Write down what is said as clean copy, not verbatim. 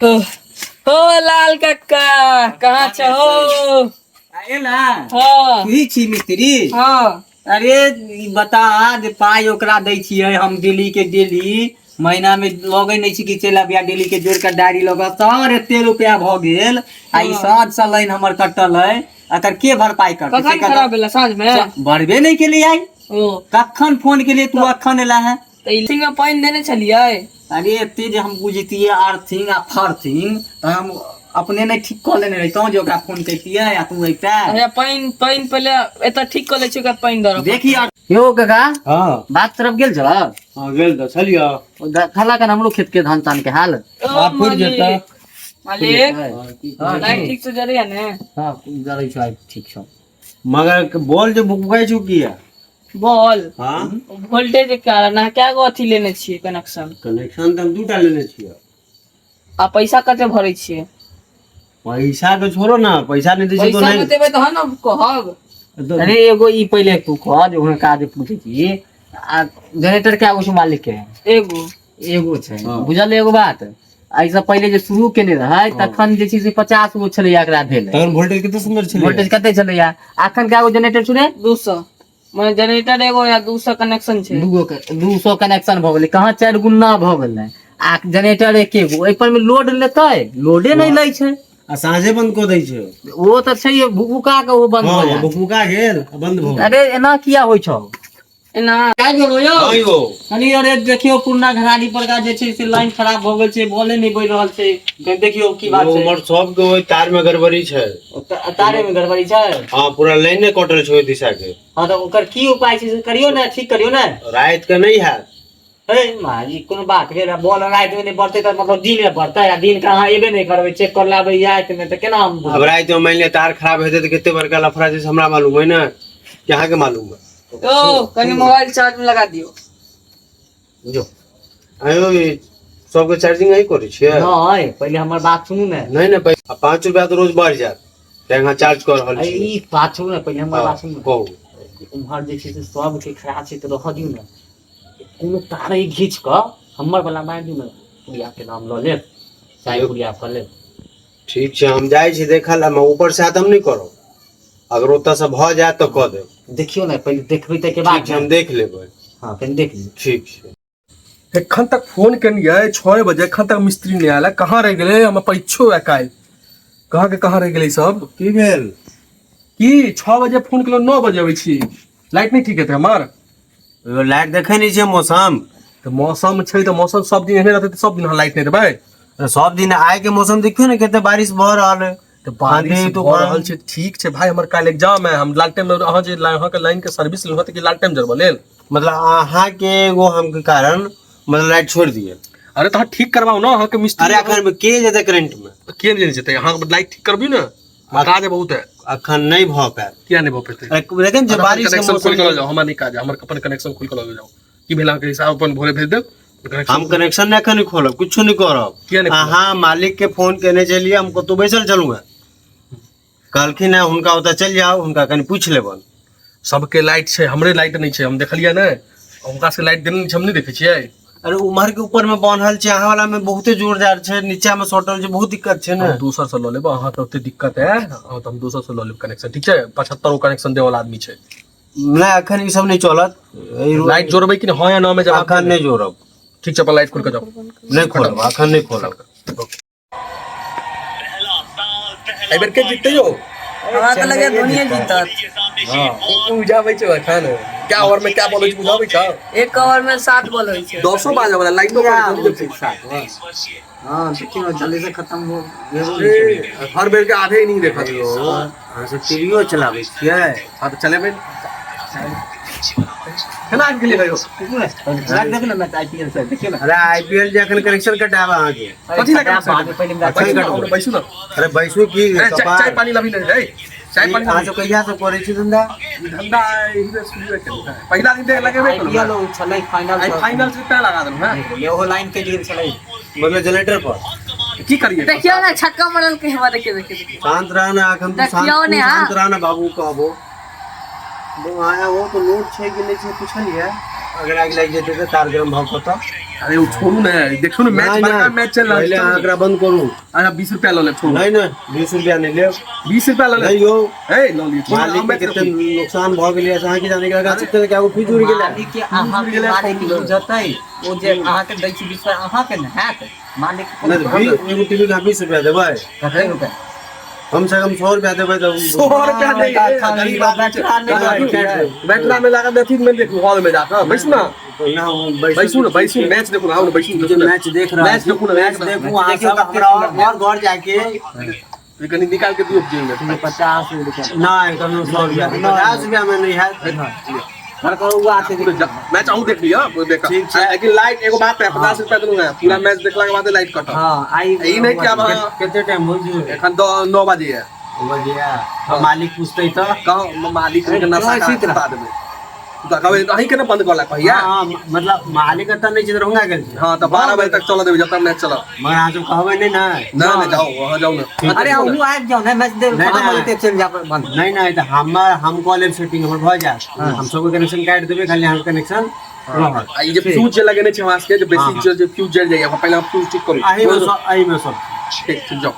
हो लाल काका कहाँ छहो? आएला हाँ तू छी मिस्त्री। हाँ अरे ई बता जे पाई ओकरा दै छियै हम डेली के डेली महीना में लगे नहीं छी कि चल आबिया डेली के जोड़ के डायरी लगा सर एते रुपया भ गेल आ ई साँझ से लाइन हमर कटल है अकर के भरपाई करते कखन खराब भेला साँझ में? भरबे नहीं के लिए आई ओ कखन फोन के लिए तू अखन एला है। तो इलिंग में पानी देने चलिए। अरे एते जे हम बुझतिये अर्थिंग आ फर्थिंग तो हम अपने नहीं ठीक कर लेने रहितो जो ओकरा फोन करतिये आ तू अइता। अरे पानी पानी पहले एता ठीक कर ले छी ओकर पानी दर। देखी यो काका हां बात तरफ गेल छ। हां गेल त चलियो खला का हमरो खेत के धान तान के हाल आप फुट जेता मालिक लाइट ठीक से जरिया ने। हां जरै छ ठीक छ मगर बोल जे बुकवाई छु किया बोल हां वोल्टेज के कारण ना क्या गो अथी लेने छी कनेक्शन। कनेक्शन त हम दूटा लेने छियो। आ पैसा कते भरै छी? पैसा के छोड़ो ना पैसा नहीं दै छी तो पैसा नहीं देबै तहन न कहब। अरे एगो ई पहले तू कह जो ओकरा काज पूछे छी आ जनरेटर के आगो मालिक के एगो एगो छै हाँ। बुझल एगो बात ऐसा पहले जे शुरू केने रहे तखन जे छै से 50 गो छलै एकरा भेल तहन वोल्टेज कितना सुंदर छले वोल्टेज कते छलै अखन के आगो जनरेटर छुने 200 माने जनरेटर एगो या 200 कनेक्शन छै। 200 कनेक्शन भ गेलै कहाँ 4 गुना भ गेलै आ जनरेटर एकेगो एहि पर में लोड लेतै लोडे नहीं लै छै आ साँझे बंद को दै छै वो त छै भुकुका के वो बंद हो हां जाय। बुकवा गेल बंद भ अरे एना किया होय छौ एना काय गेलो यो हां यो कनी अरे देखियो पुरना घराड़ी पर का जे छै से लाइन खराब भ गेल छै बोले नहीं बज रहल छै देखियो की बात छै। हमर सब के ओइ तार में गड़बड़ी छै तारे में गड़बड़ी छै। हां पूरा लाइने कटल छै ओइ दिशा के। हां तो ओकर की उपाय छै से करियो ना ठीक करियो ना। रात के नहीं है हे माजी कोनो बात भेल बोल रात में नहीं बढ़ते त मतलब दिन में बढ़ते आ दिन कहां एबे नहीं करबै चेक कर लाबै यात में त केना हम अब रात में मान लिया तार खराब हेते त कितने बड़का लफड़ा छै हमरा मालूम है ना यहाँ के मालूम है। ओ कनी मोबाइल चार्ज में लगा दियो। जो आयो ये सब के चार्जिंग यही करै छियै नहीं पहले हमर बात सुनू ना। नहीं ना पैसा 5 रुपया तो रोज बढ़ जात तेंगा चार्ज कर रहल छी। ई बात सुनू ना पहले हमर बात सुनू कहू उम्हर जे छै से सब के खराब छै त रह दियौ ना कोनो तारे घीच क हमर वाला मार दियौ ना पुरिया के नाम ल ले चाहे पुरिया कर ले। ठीक छै हम जाइ छी देखल हम ऊपर से हम नहीं करब अगर ओता से भ जाए तो क दे। देखियो ना पहले देखबै त के ठीक बाद छै हम देख लेबै। हां पहले देख ली। ठीक छै एखन तक फोन केलिए 6 बजे एखन तक मिस्त्री नहीं आयल कहाँ रह गेले हम परीक्षो है काल कहाँ के कहाँ रह गेले सब की भेल की 6 बजे फोन केलो 9 बजे आबै छी लाइट नहीं ठीक है हमर यो लाइट देखै नहीं छै मौसम तो मौसम छै तो मौसम सब दिन एहने रहते तो सब दिन लाइट नहीं देबै सब दिन आए के मौसम देखियो ना केते बारिश भ रहल है तो बारिश आंधी तो तूफान। रहल छै ठीक छै भाई हमर काल एग्जाम है हम लाल टाइम अहाँ जे अहाँ के लाइन के सर्विस लेहो त कि लाल टाइम जरब लेल मतलब अहाँ के एगो हम के कारण मतलब लाइट छोड़ दिए। अरे तो ठीक करवाओ ना अहाँ के मिस्त्री अरे अखन में के जेते करंट में के नहीं जेते अहाँ लाइट ठीक करबी ना काज बहुत है अखन नहीं भ पाए किया नहीं भ पेते लेकिन जो बारिश के कनेक्शन खोल मौसम के जाओ हमार नहीं काज हमर अपन कनेक्शन खोल के लगे जाओ की भेला के हिसाब अपन भोरे भेज दे हम कनेक्शन नहीं अखन खोलब कुछ नहीं करब। किया नहीं खोलब? अहाँ मालिक के फोन केने चलिए हमको तो बैसल चलूंगा कहलखिन है उनका ओता चल जाओ उनका कनी पूछ लेबन। सबके लाइट छै हमरे लाइट नहीं छै हम देखलिए ना उनका से लाइट देने हम नहीं देखे छिए। अरे उमर के ऊपर में बांधल छै अहाँ वाला में बहुते जोरदार छै नीचा में सटल छै बहुत दिक्कत छै ना। हम दूसर से ल लेब अहाँ तो ओते दिक्कत है तो हम दूसर से ल लेब कनेक्शन ठीक छै 75 गो कनेक्शन देवल आदमी छै नहीं अखन ई सब नहीं चलत लाइट जोड़बै कि हां या ना में जवाब अखन नहीं जोड़ब ठीक छै अपन लाइट खोल के जाओ नहीं खोलब अखन नहीं खोलब। एबर के जीतते हो हमरा त लगे दुनिया जीतत। हां बुझाबै छै खान क्या ओवर में क्या बोलै छै बुझाबै छ एक कवर में 7 बॉल होय छै 200 बाजे वाला लाइट तो हां देखियो ना जल्दी से खत्म हो हर बेर के आधे ही नहीं देखा दियो अहाँ सब टीवीओ चलाबै छियै हां तो चलेबै केना के लिए गयो देख ना मैच आईपीएल से देखियो ना अरे आईपीएल जे अखन कनेक्शन कटाबा अहाँ के कथि लगा पहले बैसू ना अरे बैसो की चाय पानी लाबी ले जाए चाय पानी अहाँ सब कहिया से करे छी धंधा धंधा इधर शुरू है पहला दिन देख लगे आईपीएल चलै फाइनल फाइनल से पहला लगा दम हां ये लाइन के लिए चलै मतलब जनरेटर पर की करिए देखियो ना छक्का मारल के हवा देखियो शांत रहना अखन तो देखियो ने, हाँ। शांत रहना बाबू कहबो वो आया वो तो लोड छै कि नहीं छै पूछलिए अगर आग लग जेते तो तार गरम भाव पता अरे वो छोड़ू ना, देखो ना मैच बड़का मैच चल पहले रहा है। आंकड़ा बंद करू। अच्छा 20 रुपया लो ले, छोड़ू नहीं नहीं 20 रुपया नहीं ले। 20 रुपया लो ले। नहीं हो ए लो ली, छोड़ मालिक के कितने नुकसान भ गेलै अहाँ के जाने के लगा चित्ते क्या वो फिजूर गेलै। मालिक के अहाँ के बारे में बुझतै ओ जे अहाँ के दै छी विश्वास अहाँ के न हैत मालिक नहीं एगो टीवी का 20 रुपया देबै, कते रुपया कम से कम 100 रुपया देबै तब 100 रुपया नहीं, गरीब बैठा बैठला में लगा देती मैं देखो हॉल में जाकर बैठ ना ना बैठू ना, बैठू मैच देखो ना, आओ ना बैठू ना, मैच देख रहा मैच देखो ना, मैच देखू वहां सब हमरा और घर जाके ये कहीं निकाल के दियो जेल में 50 रुपया नहीं कम 100 रुपया 50 रुपया में नहीं है। घर का हुआ आते मैच आऊं देख लिया वो देखा ठीक है। लेकिन लाइट एगो बात है 50 रुपया दूंगा पूरा मैच देखला के बाद लाइट कट। हां आई ई नहीं क्या कितने टाइम हो गयो एखन 9 बजे है। बढ़िया मालिक पूछते तो कहां मालिक के नशा का बता देबे तो कहबे अहीं के ना बंद करला कहिया। हां मतलब मालिक त नहीं चित्र होंगे गेल। हां तो 12 बजे तक चला देबे जब तक मैच चला। मगर आज कहबे नहीं ना ना जाओ वहां जाओ ना। अरे हम आ जाओ ना मैच दे खत्म हो जाते चल जा बंद नहीं नहीं तो हम कॉलेज सेटिंग हमर भ जाए हम सब कनेक्शन काट देबे खाली हम कनेक्शन रहत। आ ये फ्यूज जे लगेने छै वहां से जे बेसिक जे फ्यूज जल जाइए पहले हम फ्यूज ठीक करू आही में सब ठीक जाओ।